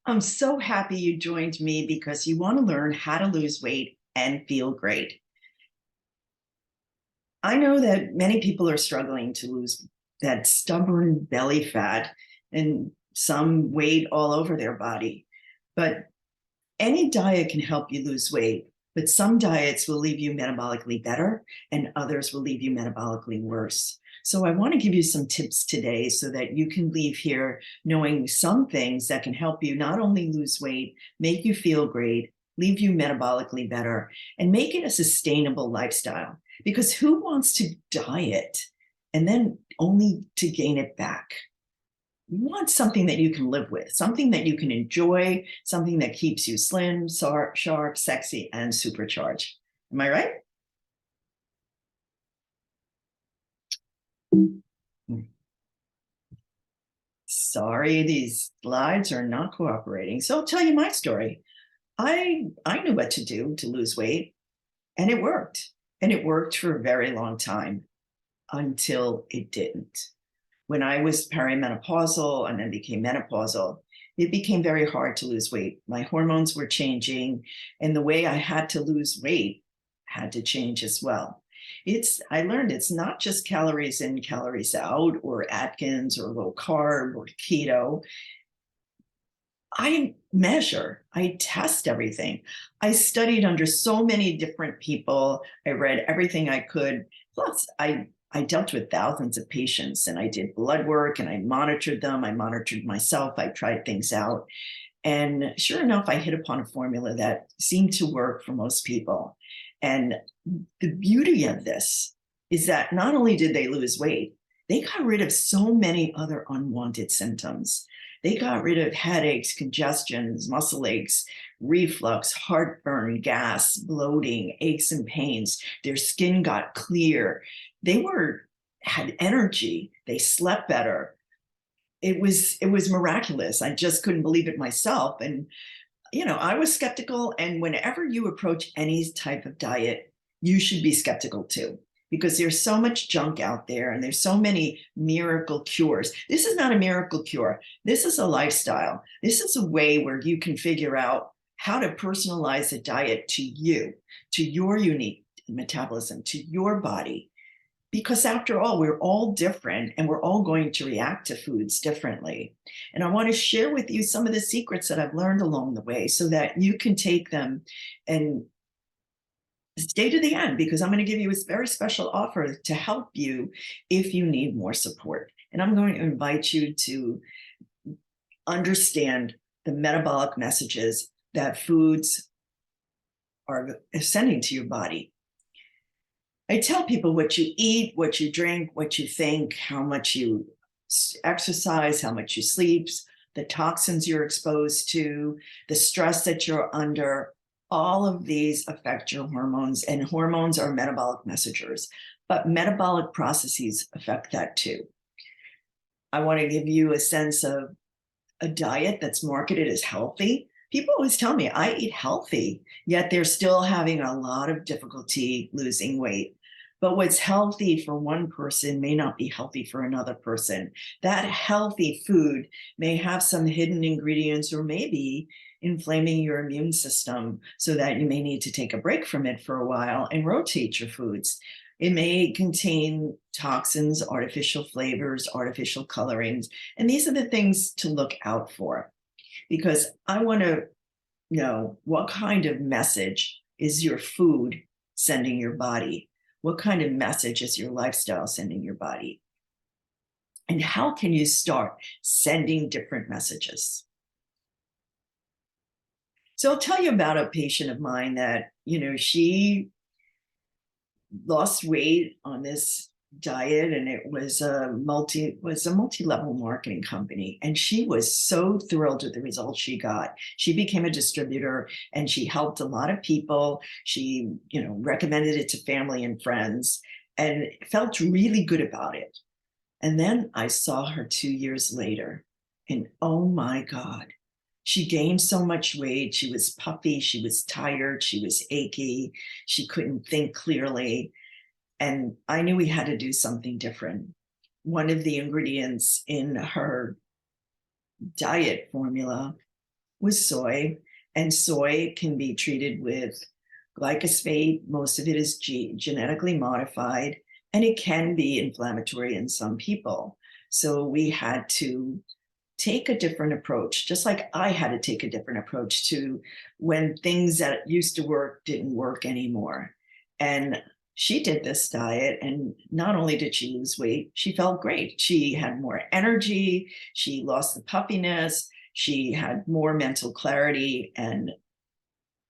I'm so happy you joined me because you want to learn how to lose weight and feel great. I know that many people are struggling to lose that stubborn belly fat and some weight all over their body. But any diet can help you lose weight, but some diets will leave you metabolically better and others will leave you metabolically worse. So I want to give you some tips today so that you can leave here knowing some things that can help you not only lose weight, make you feel great, leave you metabolically better, and make it a sustainable lifestyle. Because who wants to diet and then only to gain it back? You want something that you can live with, something that you can enjoy, something that keeps you slim, sharp, sexy, and supercharged. Am I right? Sorry, these slides are not cooperating. So I'll tell you my story. I knew what to do to lose weight, and it worked. And it worked for a very long time until it didn't. When I was perimenopausal and then became menopausal, it became very hard to lose weight. My hormones were changing, and the way I had to lose weight had to change as well. I learned it's not just calories in, calories out, or Atkins, or low carb, or keto. I measure, I test everything. I studied under so many different people. I read everything I could. Plus, I dealt with thousands of patients and I did blood work and I monitored them. I monitored myself. I tried things out. And sure enough, I hit upon a formula that seemed to work for most people. And the beauty of this is that not only did they lose weight, they got rid of so many other unwanted symptoms. They got rid of headaches, congestions, muscle aches, reflux, heartburn, gas, bloating, aches and pains. Their skin got clear. They had energy. They slept better. It was miraculous. I just couldn't believe it myself. And I was skeptical. And whenever you approach any type of diet, you should be skeptical too, because there's so much junk out there and there's so many miracle cures. This is not a miracle cure. This is a lifestyle. This is a way where you can figure out how to personalize a diet to you, to your unique metabolism, to your body. Because after all, we're all different and we're all going to react to foods differently. And I want to share with you some of the secrets that I've learned along the way so that you can take them and stay to the end, because I'm going to give you a very special offer to help you if you need more support. And I'm going to invite you to understand the metabolic messages that foods are sending to your body. I tell people what you eat, what you drink, what you think, how much you exercise, how much you sleep, the toxins you're exposed to, the stress that you're under. All of these affect your hormones, and hormones are metabolic messengers, but metabolic processes affect that too. I want to give you a sense of a diet that's marketed as healthy. People always tell me I eat healthy, yet they're still having a lot of difficulty losing weight. But what's healthy for one person may not be healthy for another person. That healthy food may have some hidden ingredients or maybe inflaming your immune system so that you may need to take a break from it for a while and rotate your foods. It may contain toxins, artificial flavors, artificial colorings, and these are the things to look out for, because I want to know what kind of message is your food sending your body? What kind of message is your lifestyle sending your body? And how can you start sending different messages? So I'll tell you about a patient of mine that, she lost weight on this diet, and it was a multi-level marketing company, and she was so thrilled with the results she got. She became a distributor and she helped a lot of people. She recommended it to family and friends and felt really good about it. And then I saw her 2 years later, and oh my God, she gained so much weight. She was puffy, she was tired, she was achy, she couldn't think clearly. And I knew we had to do something different. One of the ingredients in her diet formula was soy, and soy can be treated with glyphosate. Most of it is genetically modified, and it can be inflammatory in some people. So we had to take a different approach, just like I had to take a different approach to when things that used to work didn't work anymore. And she did this diet, and not only did she lose weight, she felt great. She had more energy, she lost the puffiness, she had more mental clarity, and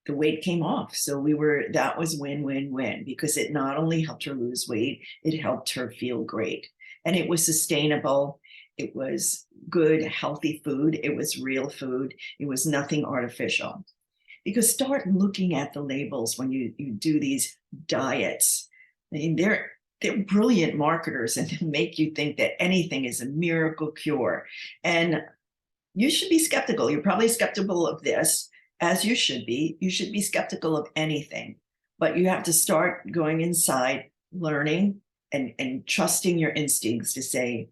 the weight came off. So that was win-win-win, because it not only helped her lose weight, it helped her feel great. And it was sustainable. It was good, healthy food. It was real food. It was nothing artificial. Because start looking at the labels when you do these diets. I mean, they're brilliant marketers, and they make you think that anything is a miracle cure. And you should be skeptical. You're probably skeptical of this, as you should be. You should be skeptical of anything, but you have to start going inside, learning, and trusting your instincts to say,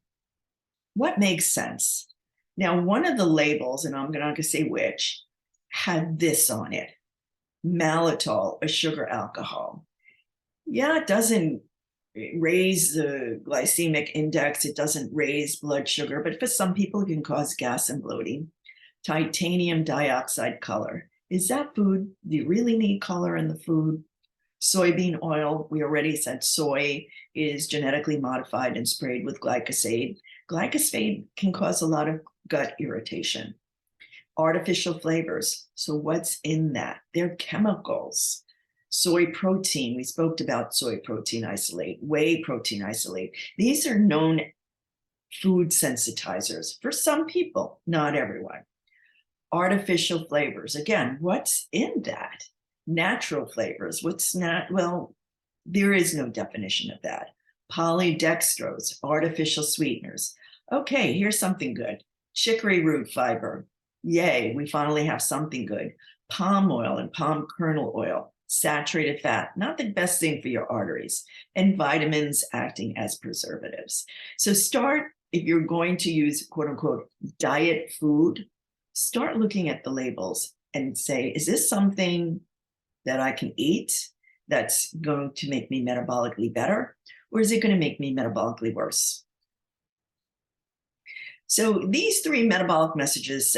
what makes sense? Now, one of the labels, and I'm not going to say which, had this on it: maltitol, a sugar alcohol. Yeah, it doesn't raise the glycemic index, it doesn't raise blood sugar, but for some people, it can cause gas and bloating. Titanium dioxide color. Is that food? Do you really need color in the food? Soybean oil, we already said soy is genetically modified and sprayed with glyphosate. Glyphosate can cause a lot of gut irritation. Artificial flavors. So what's in that? They're chemicals. Soy protein, we spoke about soy protein isolate, whey protein isolate. These are known food sensitizers for some people, not everyone. Artificial flavors, again, what's in that? Natural flavors, what's not? Well, there is no definition of that. Polydextrose, artificial sweeteners. Okay, here's something good. Chicory root fiber. Yay, we finally have something good. Palm oil and palm kernel oil, saturated fat, not the best thing for your arteries, and vitamins acting as preservatives. So start, if you're going to use quote unquote diet food, start looking at the labels and say, is this something that I can eat that's going to make me metabolically better, or is it going to make me metabolically worse? So these three metabolic messages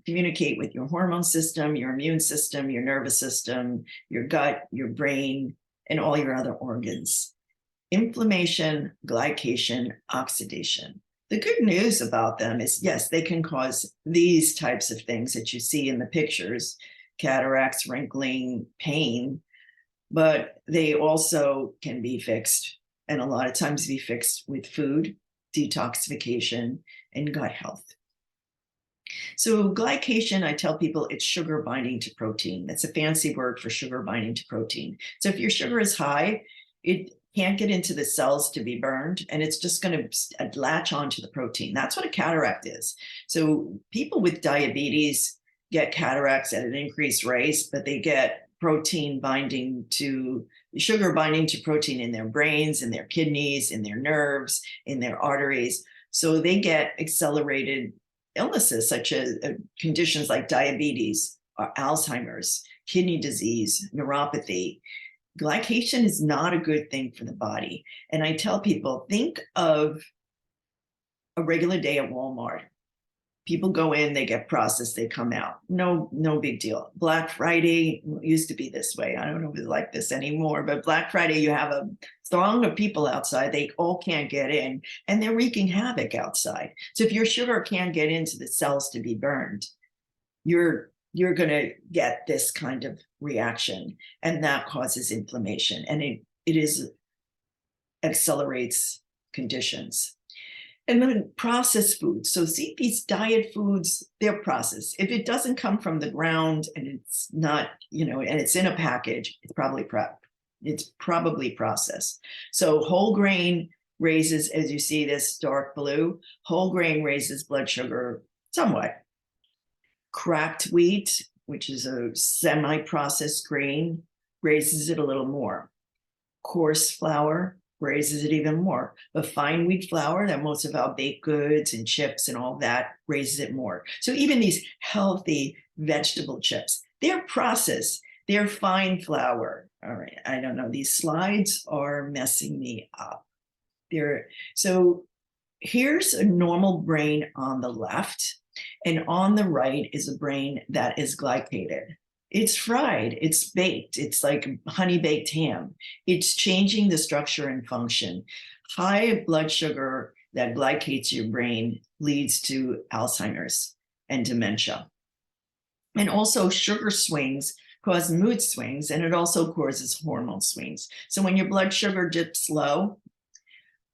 communicate with your hormone system, your immune system, your nervous system, your gut, your brain, and all your other organs. Inflammation, glycation, oxidation. The good news about them is, yes, they can cause these types of things that you see in the pictures: cataracts, wrinkling, pain, but they also can be fixed, and a lot of times be fixed with food, detoxification, and gut health. So glycation, I tell people, it's sugar binding to protein. That's a fancy word for sugar binding to protein. So if your sugar is high, it can't get into the cells to be burned, and it's just going to latch onto the protein. That's what a cataract is. So people with diabetes get cataracts at an increased rate, but they get protein binding to sugar binding to protein in their brains, in their kidneys, in their nerves, in their arteries. So they get accelerated illnesses such as conditions like diabetes, or Alzheimer's, kidney disease, neuropathy. Glycation is not a good thing for the body. And I tell people, think of a regular day at Walmart. People go in, they get processed, they come out. No big deal. Black Friday used to be this way. I don't know if it's like this anymore, but Black Friday, you have a throng of people outside. They all can't get in, and they're wreaking havoc outside. So if your sugar can't get into the cells to be burned, you're going to get this kind of reaction, and that causes inflammation, and it accelerates conditions. And then processed foods. So see, these diet foods, they're processed. If it doesn't come from the ground and it's not, and it's in a package, it's probably processed. So whole grain raises, as you see this dark blue, whole grain raises blood sugar somewhat. Cracked wheat, which is a semi-processed grain, raises it a little more. Coarse flour, raises it even more. But fine wheat flour, that most of our baked goods and chips and all that, raises it more. So even these healthy vegetable chips, they're processed, they're fine flour. All right, I don't know, these slides are messing me up. So here's a normal brain on the left, and on the right is a brain that is glycated. It's fried, it's baked, it's like honey baked ham. It's changing the structure and function. High blood sugar that glycates your brain leads to Alzheimer's and dementia. And also sugar swings cause mood swings, and it also causes hormone swings. So when your blood sugar dips low,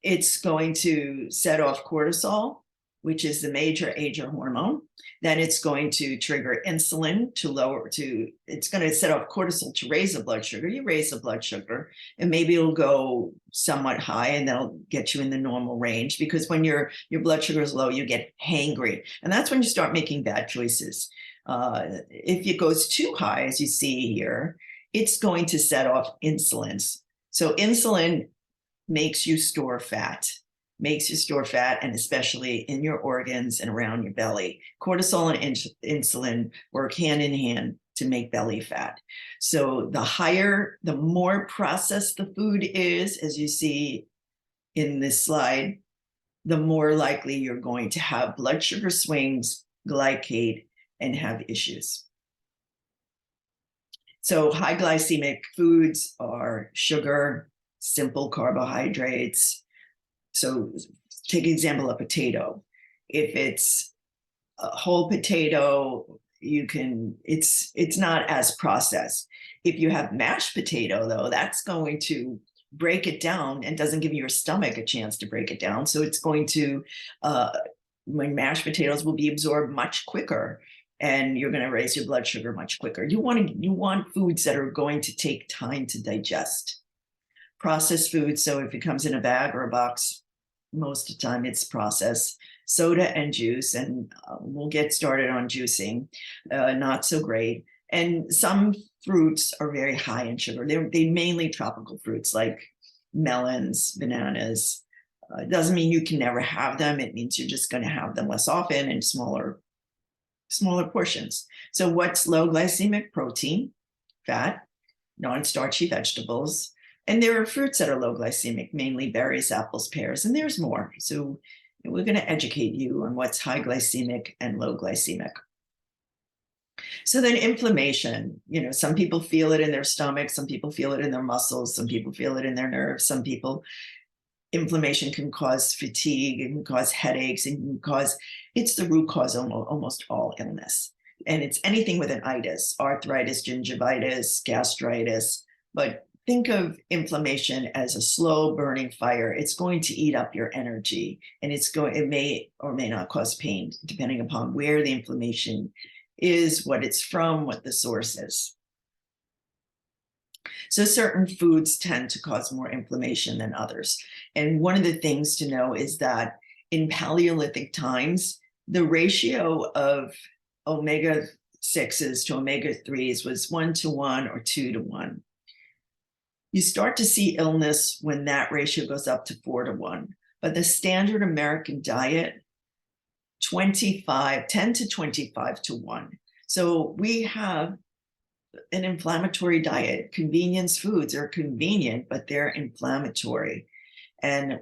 it's going to set off cortisol, which is the major aging hormone. Then it's going to trigger insulin it's going to set off cortisol to raise the blood sugar. You raise the blood sugar, and maybe it'll go somewhat high, and that'll get you in the normal range, because when your blood sugar is low, you get hangry. And that's when you start making bad choices. If it goes too high, as you see here, it's going to set off insulin. So insulin makes you store fat, and especially in your organs and around your belly. Cortisol and insulin work hand in hand to make belly fat. So the more processed the food is, as you see in this slide, the more likely you're going to have blood sugar swings, glycate, and have issues. So high glycemic foods are sugar, simple carbohydrates. So take an example of potato. If it's a whole potato, it's not as processed. If you have mashed potato, though, that's going to break it down and doesn't give your stomach a chance to break it down. So it's going to, when mashed potatoes will be absorbed much quicker, and you're going to raise your blood sugar much quicker. You want foods that are going to take time to digest. Processed foods, so if it comes in a bag or a box, most of the time it's processed. Soda and juice, and we'll get started on juicing, not so great. And some fruits are very high in sugar. They're mainly tropical fruits like melons, bananas. It doesn't mean you can never have them. It means you're just going to have them less often and smaller portions. So what's low glycemic? Protein, fat, non-starchy vegetables. And there are fruits that are low glycemic, mainly berries, apples, pears, and there's more. So we're going to educate you on what's high glycemic and low glycemic. So then inflammation, some people feel it in their stomach, some people feel it in their muscles, some people feel it in their nerves, inflammation can cause fatigue, it can cause headaches, it's the root cause of almost all illness. And it's anything with an itis, arthritis, gingivitis, gastritis. But think of inflammation as a slow burning fire. It's going to eat up your energy, and it may or may not cause pain, depending upon where the inflammation is, what it's from, what the source is. So certain foods tend to cause more inflammation than others. And one of the things to know is that in Paleolithic times, the ratio of omega-6s to omega-3s was 1-to-1 or 2-to-1. You start to see illness when that ratio goes up to 4-to-1. But the standard American diet, 10 to 25-to-1. So we have an inflammatory diet. Convenience foods are convenient, but they're inflammatory. And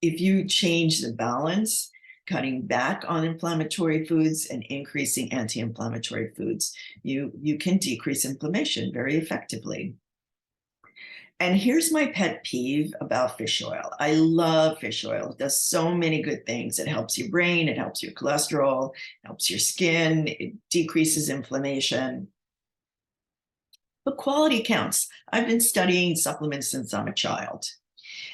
if you change the balance, cutting back on inflammatory foods and increasing anti-inflammatory foods, you can decrease inflammation very effectively. And here's my pet peeve about fish oil. I love fish oil. It does so many good things. It helps your brain, it helps your cholesterol, it helps your skin, it decreases inflammation. But quality counts. I've been studying supplements since I'm a child.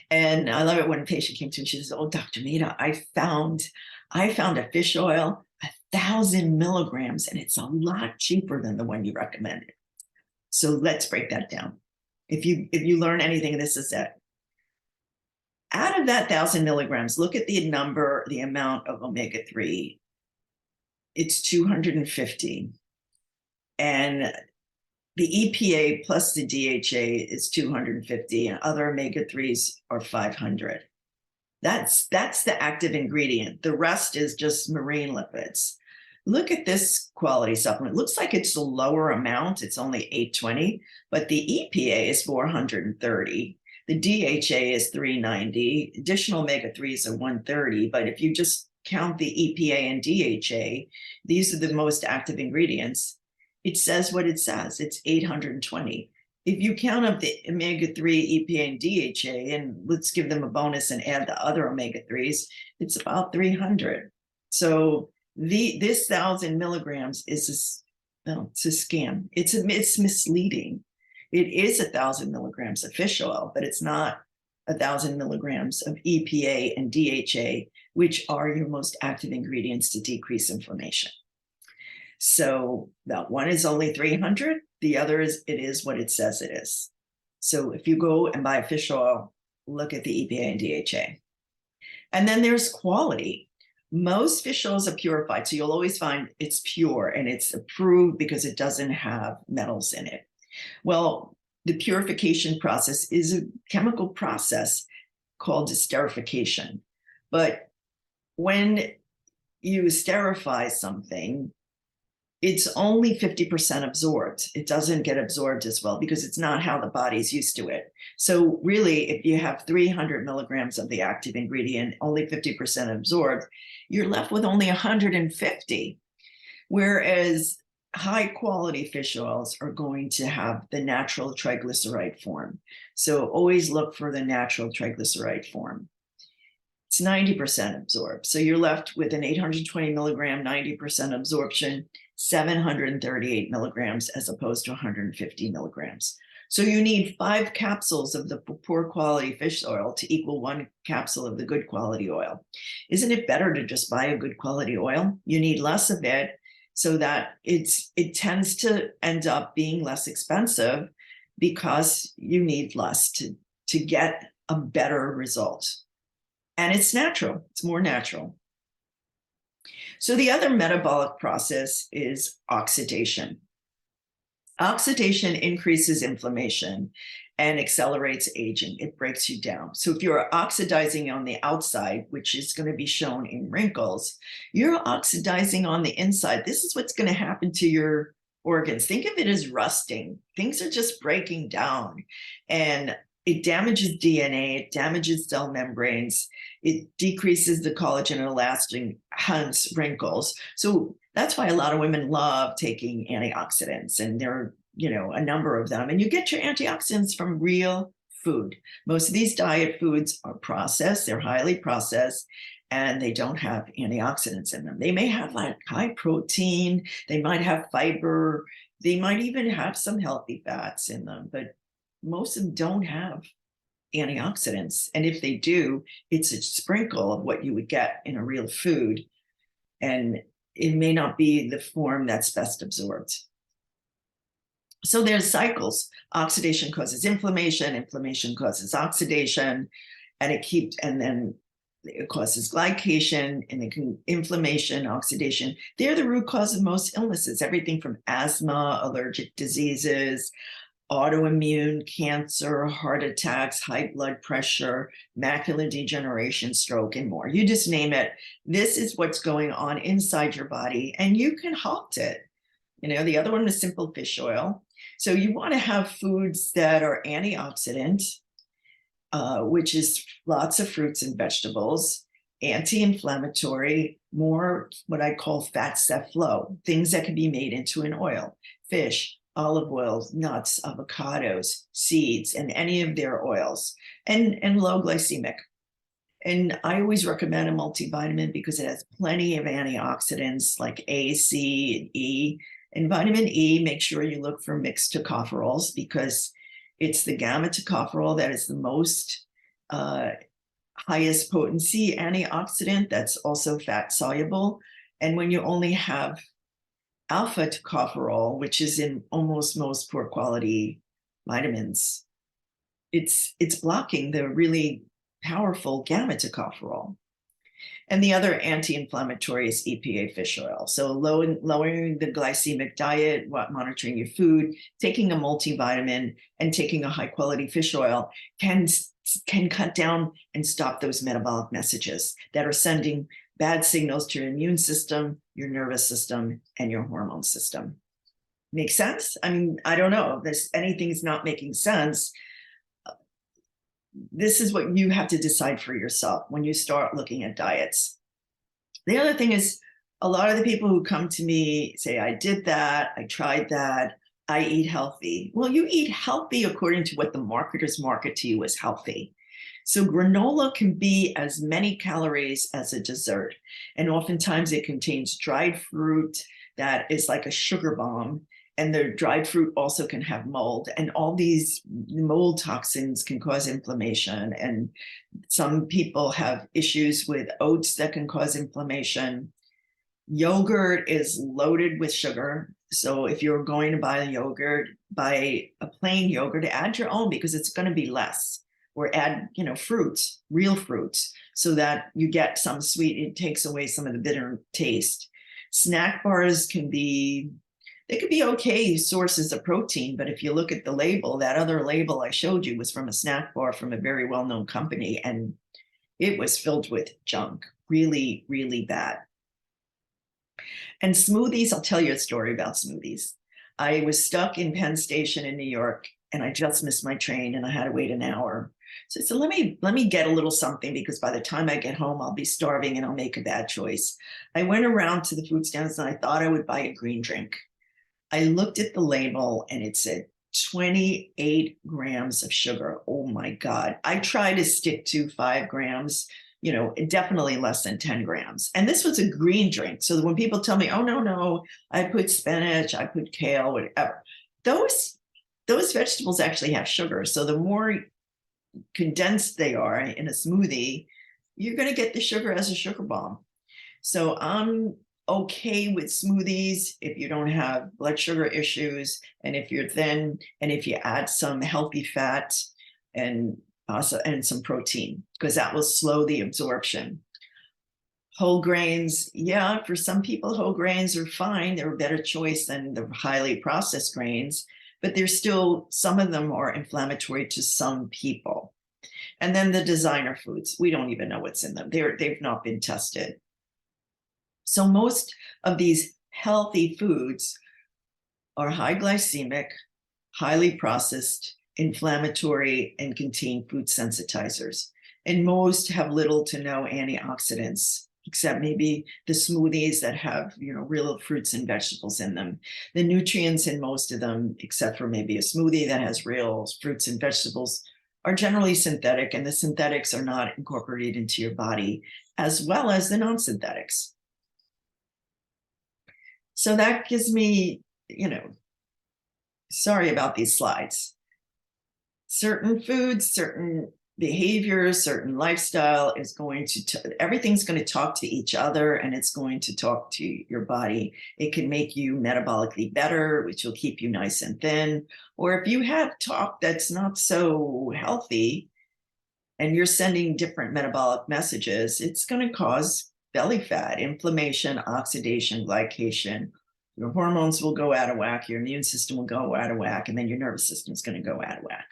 And I love it when a patient came to me, she says, "Oh, Dr. Mehta, I found a fish oil, 1,000 milligrams, and it's a lot cheaper than the one you recommended." So let's break that down. If you learn anything, this is it. Out of that 1,000 milligrams, look at the amount of omega-3. It's 250. And The EPA plus the DHA is 250, and other omega-3s are 500. That's the active ingredient. The rest is just marine lipids. Look at this quality supplement. It looks like it's a lower amount. It's only 820, but the EPA is 430. The DHA is 390. Additional omega-3s are 130. But if you just count the EPA and DHA, these are the most active ingredients. It says what it says. It's 820. If you count up the omega-3, EPA, and DHA, and let's give them a bonus and add the other omega-3s, it's about 300. So this 1,000 milligrams is it's a scam. It's misleading. It is 1,000 milligrams of fish oil, but it's not 1,000 milligrams of EPA and DHA, which are your most active ingredients to decrease inflammation. So that one is only 300. The other is, it is what it says it is. So if you go and buy fish oil, look at the EPA and DHA. And then there's quality. Most fish oils are purified. So you'll always find it's pure and it's approved because it doesn't have metals in it. Well, the purification process is a chemical process called esterification. But when you esterify something, it's only 50% absorbed. It doesn't get absorbed as well because it's not how the body's used to it. So really, if you have 300 milligrams of the active ingredient, only 50% absorbed, you're left with only 150. Whereas high quality fish oils are going to have the natural triglyceride form. So always look for the natural triglyceride form. It's 90% absorbed. So you're left with an 820 milligram, 90% absorption, 738 milligrams as opposed to 150 milligrams. So you need 5 capsules of the poor quality fish oil to equal 1 capsule of the good quality oil. Isn't it better to just buy a good quality oil? You need less of it so that it tends to end up being less expensive because you need less to get a better result. And it's natural, it's more natural. So the other metabolic process is oxidation. Oxidation increases inflammation and accelerates aging. It breaks you down. So if you're oxidizing on the outside, which is going to be shown in wrinkles, you're oxidizing on the inside. This is what's going to happen to your organs. Think of it as rusting. Things are just breaking down, and it damages DNA, it damages cell membranes, it decreases the collagen and elastin, hence wrinkles. So that's why a lot of women love taking antioxidants, and there are, a number of them. And you get your antioxidants from real food. Most of these diet foods are processed, they're highly processed, and they don't have antioxidants in them. They may have like high protein, they might have fiber, they might even have some healthy fats in them, but most of them don't have antioxidants. And if they do, it's a sprinkle of what you would get in a real food. And it may not be the form that's best absorbed. So there's cycles. Oxidation causes inflammation, inflammation causes oxidation, and then it causes glycation, and inflammation, oxidation. They're the root cause of most illnesses, everything from asthma, allergic diseases, autoimmune, cancer, heart attacks, high blood pressure, macular degeneration, stroke, and more. You just name it. This is what's going on inside your body, and you can halt it. The other one is simple fish oil. So you want to have foods that are antioxidant, which is lots of fruits and vegetables, anti-inflammatory, more what I call fats that flow, things that can be made into an oil, fish, olive oils, nuts, avocados, seeds, and any of their oils, and low glycemic. And I always recommend a multivitamin because it has plenty of antioxidants like A, C, and E. And vitamin E, make sure you look for mixed tocopherols because it's the gamma tocopherol that is the most highest potency antioxidant that's also fat soluble. And when you only have alpha tocopherol, which is in almost most poor quality vitamins, it's blocking the really powerful gamma tocopherol. And the other anti-inflammatory is EPA fish oil. So lowering the glycemic diet, monitoring your food, taking a multivitamin, and taking a high-quality fish oil can cut down and stop those metabolic messages that are sending bad signals to your immune system, your nervous system, and your hormone system. Make sense? I mean, I don't know if anything's not making sense. This is what you have to decide for yourself when you start looking at diets. The other thing is, a lot of the people who come to me say, I did that, I tried that, I eat healthy. Well, you eat healthy according to what the marketers market to you as healthy. So granola can be as many calories as a dessert. And oftentimes it contains dried fruit that is like a sugar bomb. And the dried fruit also can have mold, and all these mold toxins can cause inflammation. And some people have issues with oats that can cause inflammation. Yogurt is loaded with sugar. So if you're going to buy a yogurt, buy a plain yogurt, add your own because it's going to be less. Or add, fruits, real fruits, so that you get some sweet. It takes away some of the bitter taste. Snack bars they could be okay sources of protein, but if you look at the label, that other label I showed you was from a snack bar from a very well-known company, and it was filled with junk, really, really bad. And smoothies, I'll tell you a story about smoothies. I was stuck in Penn Station in New York, and I just missed my train, and I had to wait an hour. So I said, let me get a little something, because by the time I get home, I'll be starving and I'll make a bad choice. I went around to the food stands and I thought I would buy a green drink. I looked at the label and it said 28 grams of sugar. Oh my God. I try to stick to 5 grams, definitely less than 10 grams. And this was a green drink. So when people tell me, oh, no, I put spinach, I put kale, whatever, those vegetables actually have sugar. So the more condensed they are in a smoothie, you're going to get the sugar as a sugar bomb. So I'm okay with smoothies if you don't have blood sugar issues, and if you're thin, and if you add some healthy fat and some protein, because that will slow the absorption. Whole grains, yeah, for some people, whole grains are fine. They're a better choice than the highly processed grains, but there's still, some of them are inflammatory to some people. And then the designer foods, we don't even know what's in them. They've not been tested. So most of these healthy foods are high glycemic, highly processed, inflammatory, and contain food sensitizers. And most have little to no antioxidants, except maybe the smoothies that have, real fruits and vegetables in them. The nutrients in most of them, except for maybe a smoothie that has real fruits and vegetables, are generally synthetic, and the synthetics are not incorporated into your body, as well as the non-synthetics. So that gives me, sorry about these slides. Certain foods, certain behaviors, certain lifestyle is going to, everything's going to talk to each other, and it's going to talk to your body. It can make you metabolically better, which will keep you nice and thin. Or if you have talk that's not so healthy and you're sending different metabolic messages, it's going to cause belly fat, inflammation, oxidation, glycation. Your hormones will go out of whack, your immune system will go out of whack, and then your nervous system is going to go out of whack.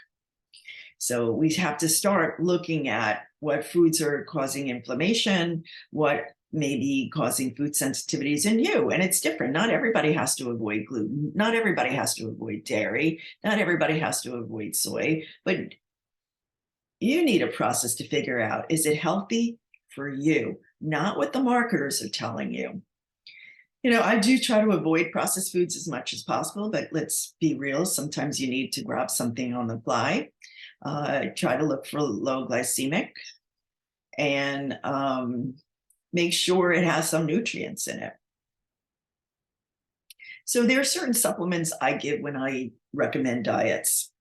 So we have to start looking at what foods are causing inflammation, what may be causing food sensitivities in you. And it's different. Not everybody has to avoid gluten. Not everybody has to avoid dairy. Not everybody has to avoid soy. But you need a process to figure out, is it healthy for you? Not what the marketers are telling you. I do try to avoid processed foods as much as possible, but let's be real. Sometimes you need to grab something on the fly. Try to look for low glycemic, and make sure it has some nutrients in it. So there are certain supplements I give when I recommend diets.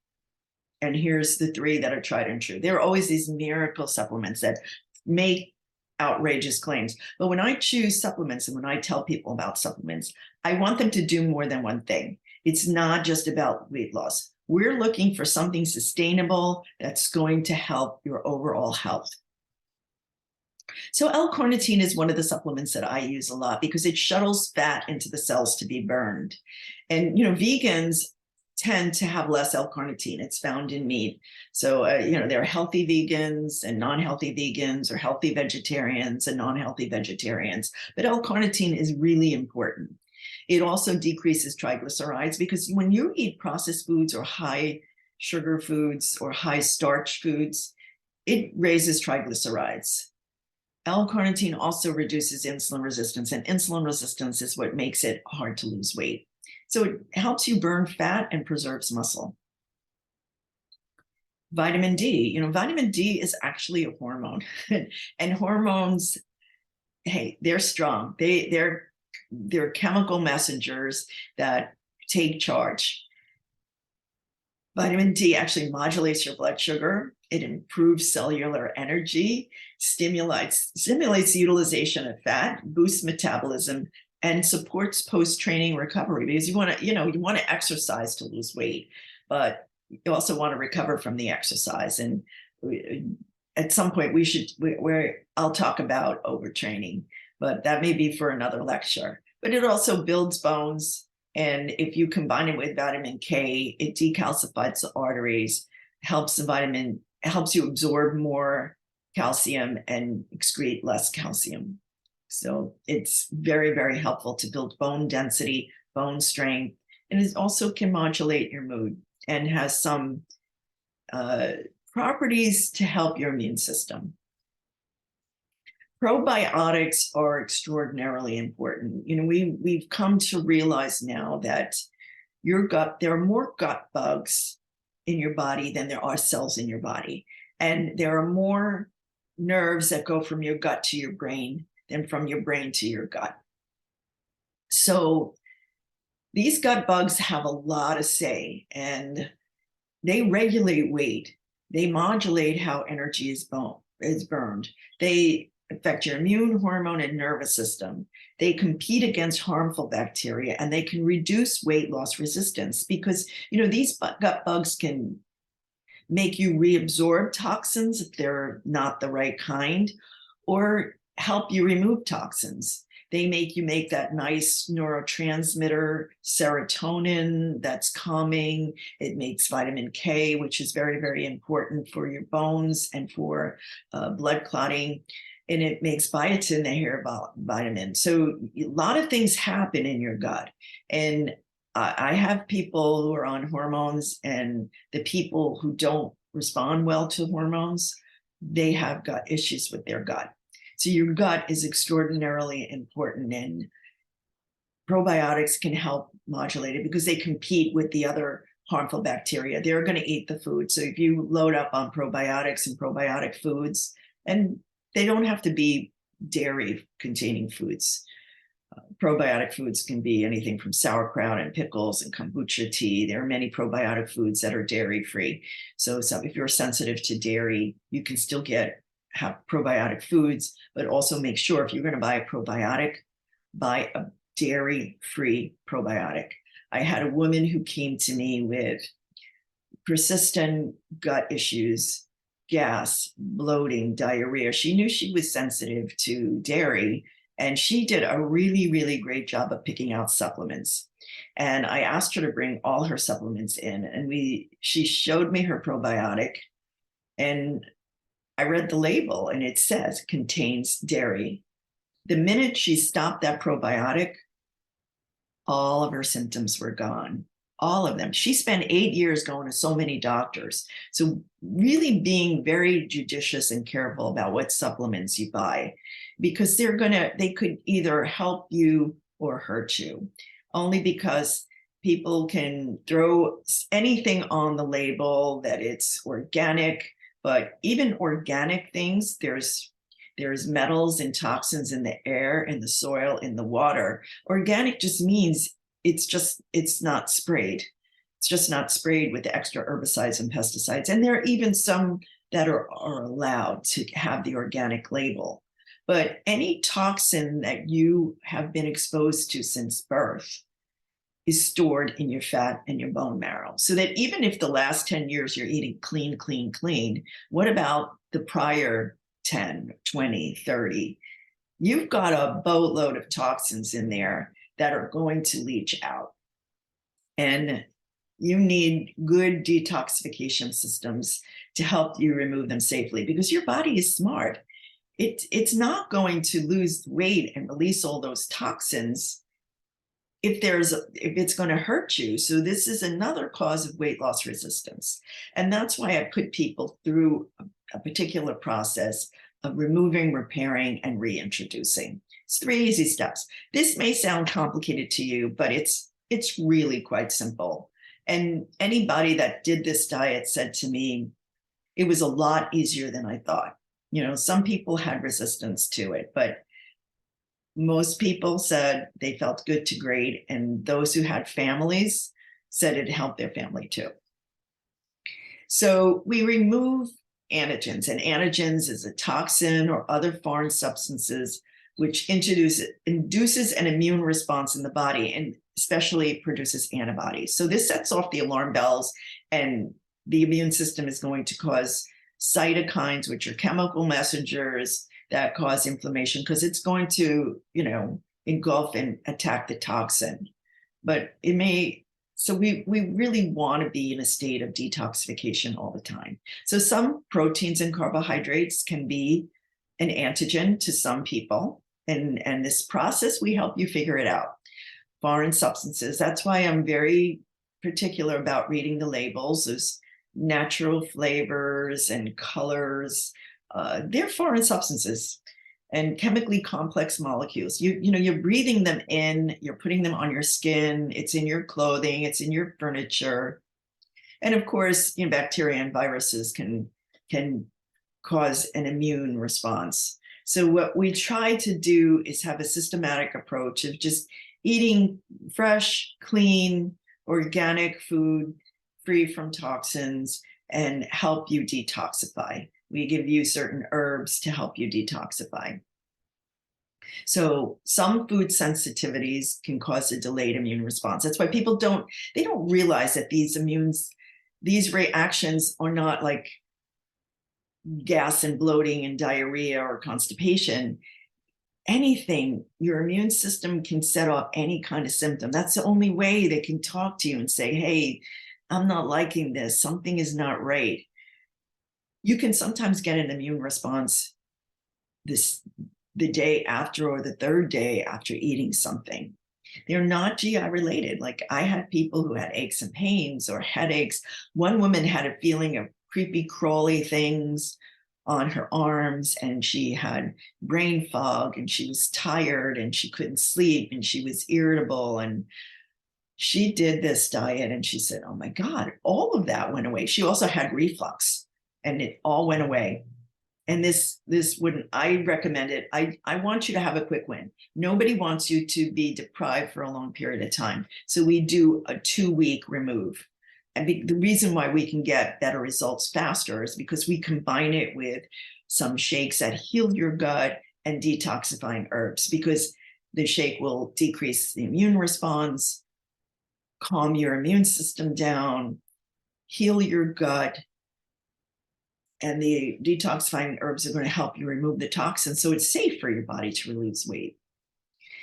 And here's the 3 that are tried and true. There are always these miracle supplements that make outrageous claims. But when I choose supplements and when I tell people about supplements, I want them to do more than one thing. It's not just about weight loss. We're looking for something sustainable that's going to help your overall health. So L-carnitine is one of the supplements that I use a lot because it shuttles fat into the cells to be burned. And, vegans tend to have less L-carnitine. It's found in meat. So, there are healthy vegans and non-healthy vegans, or healthy vegetarians and non-healthy vegetarians. But L-carnitine is really important. It also decreases triglycerides, because when you eat processed foods or high sugar foods or high starch foods, it raises triglycerides. L-carnitine also reduces insulin resistance, and insulin resistance is what makes it hard to lose weight. So it helps you burn fat and preserves muscle. Vitamin D, vitamin D is actually a hormone, and hormones, hey, they're strong. They're chemical messengers that take charge. Vitamin D actually modulates your blood sugar. It improves cellular energy, stimulates the utilization of fat, boosts metabolism, and supports post-training recovery, because you want to exercise to lose weight, but you also want to recover from the exercise. And at some point I'll talk about overtraining, but that may be for another lecture. But it also builds bones. And if you combine it with vitamin K, it decalcifies the arteries, helps you absorb more calcium and excrete less calcium. So it's very, very helpful to build bone density, bone strength, and it also can modulate your mood and has some properties to help your immune system. Probiotics are extraordinarily important. We've come to realize now that there are more gut bugs in your body than there are cells in your body. And there are more nerves that go from your gut to your brain than from your brain to your gut. So these gut bugs have a lot to say, and they regulate weight. They modulate how energy is burned. They affect your immune, hormone, and nervous system. They compete against harmful bacteria, and they can reduce weight loss resistance, because these gut bugs can make you reabsorb toxins if they're not the right kind, or help you remove toxins. They make you make that nice neurotransmitter, serotonin, that's calming. It makes vitamin K, which is very, very important for your bones and for blood clotting. And it makes biotin, the hair vitamin. So a lot of things happen in your gut. And I have people who are on hormones, and the people who don't respond well to hormones, they have gut issues with their gut. So your gut is extraordinarily important, and probiotics can help modulate it because they compete with the other harmful bacteria. They're going to eat the food. So if you load up on probiotics and probiotic foods, and they don't have to be dairy containing foods. Probiotic foods can be anything from sauerkraut and pickles and kombucha tea. There are many probiotic foods that are dairy free. So if you're sensitive to dairy, you can still have probiotic foods, but also make sure if you're going to buy a probiotic, buy a dairy-free probiotic. I had a woman who came to me with persistent gut issues, gas, bloating, diarrhea. She knew she was sensitive to dairy, and she did a really, really great job of picking out supplements. And I asked her to bring all her supplements in, and she showed me her probiotic, and I read the label, and it says contains dairy. The minute she stopped that probiotic, all of her symptoms were gone. All of them. She spent 8 years going to so many doctors. So really being very judicious and careful about what supplements you buy, because they could either help you or hurt you, only because people can throw anything on the label that it's organic. But even organic things, there's metals and toxins in the air, in the soil, in the water. Organic just means it's not sprayed. It's just not sprayed with extra herbicides and pesticides. And there are even some that are allowed to have the organic label. But any toxin that you have been exposed to since birth is stored in your fat and your bone marrow. So that even if the last 10 years you're eating clean, what about the prior 10, 20, 30, you've got a boatload of toxins in there that are going to leach out. And you need good detoxification systems to help you remove them safely, because your body is smart. It's not going to lose weight and release all those toxins if it's going to hurt you. So this is another cause of weight loss resistance. And that's why I put people through a particular process of removing, repairing, and reintroducing. It's 3 easy steps. This may sound complicated to you, but it's really quite simple. And anybody that did this diet said to me, it was a lot easier than I thought. You know, some people had resistance to it, but most people said they felt good to great. And those who had families said it helped their family too. So we remove antigens, and antigens is a toxin or other foreign substances which induces an immune response in the body, and especially produces antibodies. So this sets off the alarm bells, and the immune system is going to cause cytokines, which are chemical messengers that cause inflammation, because it's going to, engulf and attack the toxin. But it may, so we really want to be in a state of detoxification all the time. So some proteins and carbohydrates can be an antigen to some people. And this process, we help you figure it out. Foreign substances, that's why I'm very particular about reading the labels. There's natural flavors and colors. They're foreign substances and chemically complex molecules. You're breathing them in, you're putting them on your skin, it's in your clothing, it's in your furniture. And of course, bacteria and viruses can cause an immune response. So what we try to do is have a systematic approach of just eating fresh, clean, organic food, free from toxins, and help you detoxify. We give you certain herbs to help you detoxify. So some food sensitivities can cause a delayed immune response. That's why people don't realize that these reactions are not like gas and bloating and diarrhea or constipation. Anything, your immune system can set off any kind of symptom. That's the only way they can talk to you and say, hey, I'm not liking this, something is not right. You can sometimes get an immune response the day after or the third day after eating something. They're not GI related. Like I had people who had aches and pains or headaches. One woman had a feeling of creepy, crawly things on her arms, and she had brain fog, and she was tired, and she couldn't sleep, and she was irritable. And she did this diet, and she said, oh my God, all of that went away. She also had reflux, and it all went away. And this wouldn't, I recommend it. I want you to have a quick win. Nobody wants you to be deprived for a long period of time. So we do a 2-week remove. And the reason why we can get better results faster is because we combine it with some shakes that heal your gut and detoxifying herbs, because the shake will decrease the immune response, calm your immune system down, heal your gut, and the detoxifying herbs are going to help you remove the toxins. So it's safe for your body to lose weight.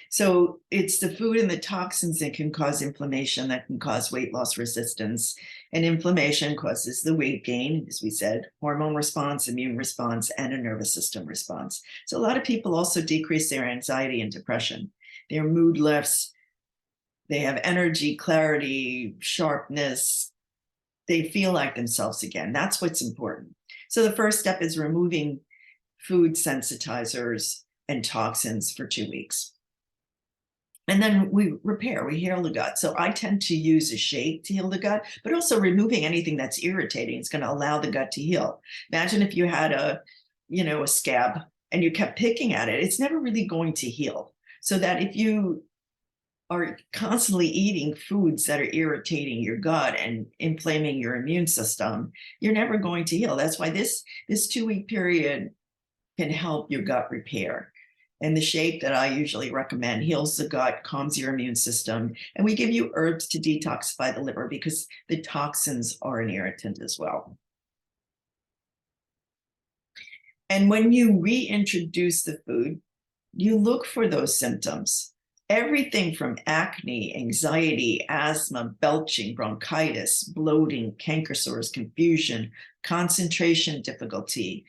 So it's the food and the toxins that can cause inflammation, that can cause weight loss resistance. And inflammation causes the weight gain, as we said, hormone response, immune response, and a nervous system response. So a lot of people also decrease their anxiety and depression. Their mood lifts. They have energy, clarity, sharpness. They feel like themselves again. That's what's important. So the first step is removing food sensitizers and toxins for 2 weeks. And then we repair, we heal the gut. So I tend to use a shake to heal the gut, but also removing anything that's irritating. It's going to allow the gut to heal. Imagine if you had a scab and you kept picking at it, it's never really going to heal. So that if you are constantly eating foods that are irritating your gut and inflaming your immune system, you're never going to heal. That's why this 2-week period can help your gut repair. And the shake that I usually recommend heals the gut, calms your immune system. And we give you herbs to detoxify the liver, because the toxins are an irritant as well. And when you reintroduce the food, you look for those symptoms. Everything from acne, anxiety, asthma, belching, bronchitis, bloating, canker sores, confusion, concentration difficulty,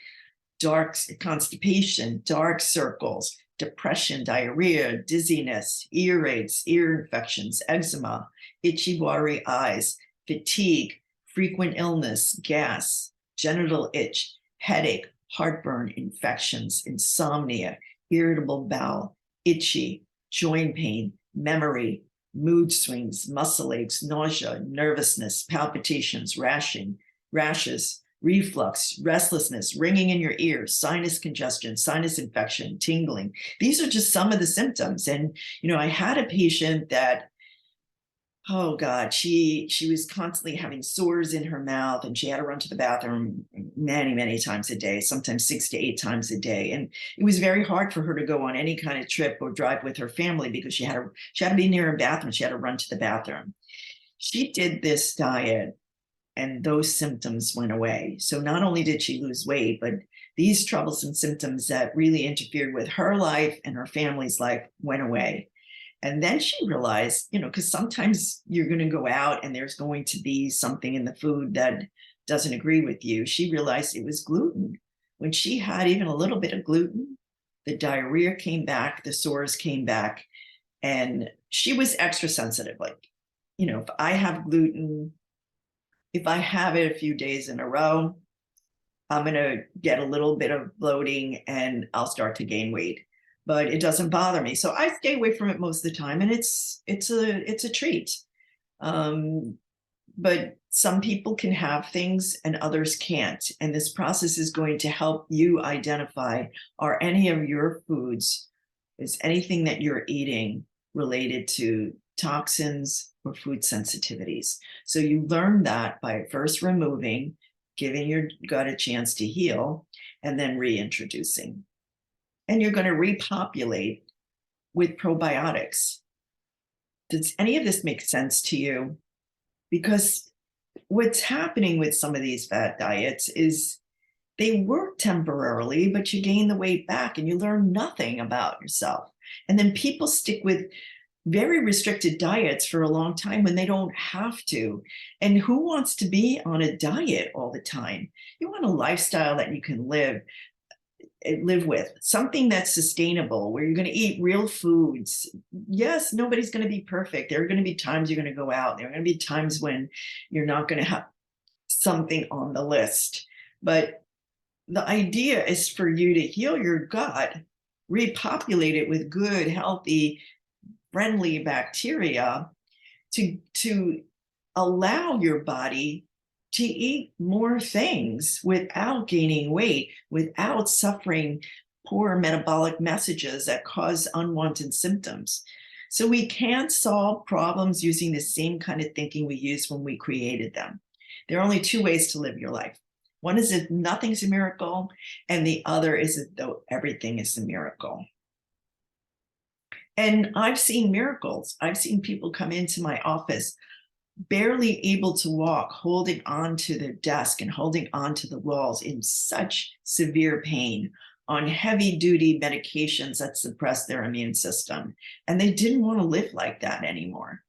dark constipation, dark circles, depression, diarrhea, dizziness, earaches, ear infections, eczema, itchy, watery eyes, fatigue, frequent illness, gas, genital itch, headache, heartburn, infections, insomnia, irritable bowel, itchy, joint pain, memory, mood swings, muscle aches, nausea, nervousness, palpitations, rashes, reflux, restlessness, ringing in your ears, sinus congestion, sinus infection, tingling. These are just some of the symptoms. And, I had a patient that, oh God, she was constantly having sores in her mouth, and she had to run to the bathroom many, many times a day, sometimes 6 to 8 times a day. And it was very hard for her to go on any kind of trip or drive with her family because she had to be near a bathroom. She had to run to the bathroom. She did this diet and those symptoms went away. So not only did she lose weight, but these troublesome symptoms that really interfered with her life and her family's life went away. And then she realized, because sometimes you're going to go out and there's going to be something in the food that doesn't agree with you. She realized it was gluten. When she had even a little bit of gluten, the diarrhea came back, the sores came back, and she was extra sensitive. Like, if I have gluten, if I have it a few days in a row, I'm going to get a little bit of bloating and I'll start to gain weight. But it doesn't bother me. So I stay away from it most of the time, and it's a treat. But some people can have things and others can't. And this process is going to help you identify, are any of your foods, is anything that you're eating related to toxins or food sensitivities? So you learn that by first removing, giving your gut a chance to heal, and then reintroducing. And you're going to repopulate with probiotics. Does any of this make sense to you? Because what's happening with some of these fat diets is they work temporarily, but you gain the weight back and you learn nothing about yourself. And then people stick with very restricted diets for a long time when they don't have to. And who wants to be on a diet all the time? You want a lifestyle that you can live with, something that's sustainable, where you're going to eat real foods. Yes, nobody's going to be perfect. There are going to be times you're going to go out. There are going to be times when you're not going to have something on the list. But the idea is for you to heal your gut, repopulate it with good, healthy, friendly bacteria to allow your body to eat more things without gaining weight, without suffering poor metabolic messages that cause unwanted symptoms. So we can't solve problems using the same kind of thinking we used when we created them. There are only two ways to live your life. One is that nothing's a miracle, and the other is that though everything is a miracle. And I've seen miracles. I've seen people come into my office barely able to walk, holding on to their desk and holding on to the walls in such severe pain, on heavy duty medications that suppress their immune system. And they didn't want to live like that anymore.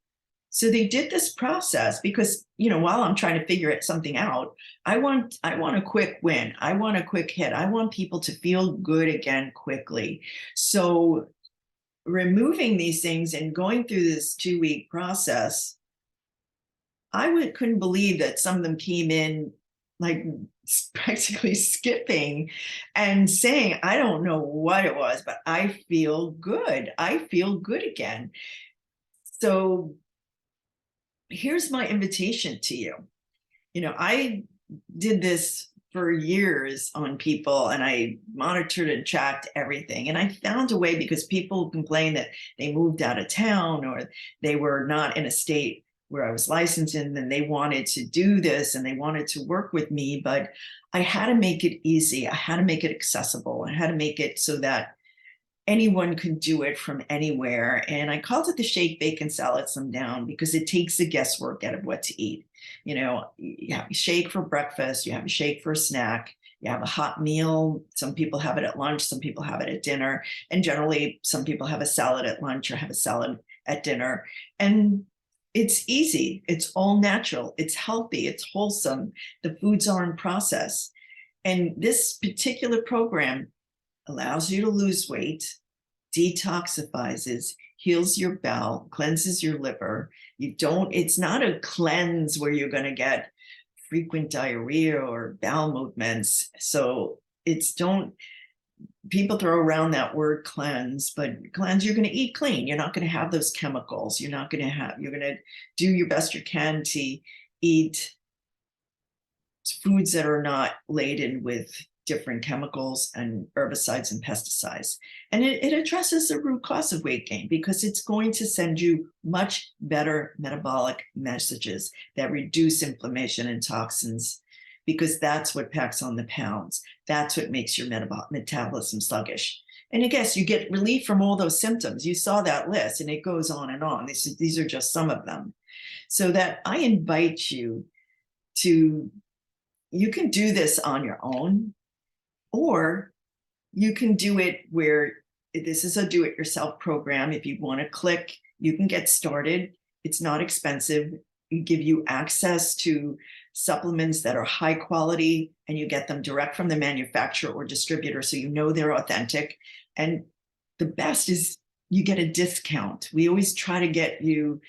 So they did this process because, while I'm trying to figure something out, I want a quick win. I want a quick hit. I want people to feel good again quickly. So removing these things and going through this 2-week process, I couldn't believe that some of them came in like practically skipping and saying, I don't know what it was, but I feel good. I feel good again. So here's my invitation to you. I did this for years on people, and I monitored and tracked everything. And I found a way, because people complained that they moved out of town or they were not in a state where I was licensed in, and they wanted to do this and they wanted to work with me, but I had to make it easy. I had to make it accessible. I had to make it so that anyone could do it from anywhere. And I called it the Shake, Bake, and Salad Slim Down because it takes the guesswork out of what to eat. You have a shake for breakfast, you have a shake for a snack, You have a hot meal. Some people have it at lunch, some people have it at dinner. And generally, some people have a salad at lunch or have a salad at dinner. And it's easy. It's all natural. It's healthy. It's wholesome. The foods aren't processed. And this particular program allows you to lose weight, detoxifies, heals your bowel, cleanses your liver. It's not a cleanse where you're going to get frequent diarrhea or bowel movements. So people throw around that word cleanse, but cleanse, you're going to eat clean. You're not going to have those chemicals. You're going to do your best you can to eat foods that are not laden with different chemicals and herbicides and pesticides. And it addresses the root cause of weight gain because it's going to send you much better metabolic messages that reduce inflammation and toxins, because that's what packs on the pounds. That's what makes your metabolism sluggish. And I guess you get relief from all those symptoms. You saw that list and it goes on and on. These are just some of them. So that I invite you to, you can do this on your own, or you can do it where this is a do-it-yourself program. If you want to click, you can get started. It's not expensive. We give you access to supplements that are high quality, and you get them direct from the manufacturer or distributor, so you know they're authentic. And the best is you get a discount. We always try to get you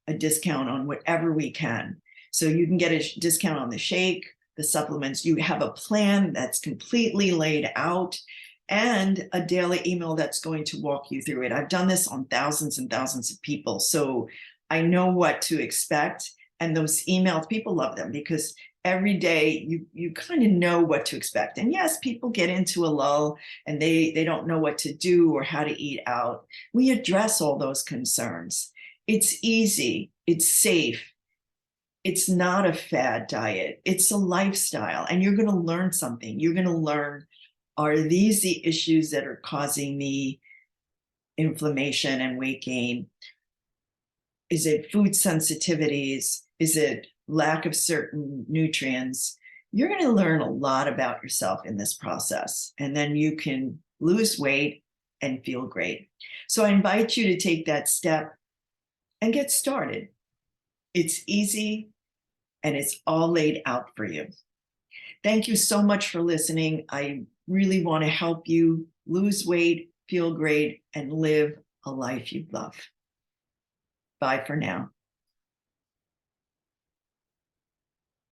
a discount on whatever we can. So you can get a discount on the shake, the supplements. You have a plan that's completely laid out, and a daily email that's going to walk you through it. I've done this on thousands and thousands of people, so I know what to expect. And those emails, people love them because every day you kind of know what to expect. And yes, people get into a lull and they don't know what to do or how to eat out. We address all those concerns. It's easy, it's safe. It's not a fad diet. It's a lifestyle, and you're going to learn something. You're going to learn, are these the issues that are causing me inflammation and weight gain? Is it food sensitivities? Is it lack of certain nutrients? You're going to learn a lot about yourself in this process, and then you can lose weight and feel great. So I invite you to take that step and get started. It's easy and it's all laid out for you. Thank you so much for listening. I really want to help you lose weight, feel great, and live a life you love. Bye for now.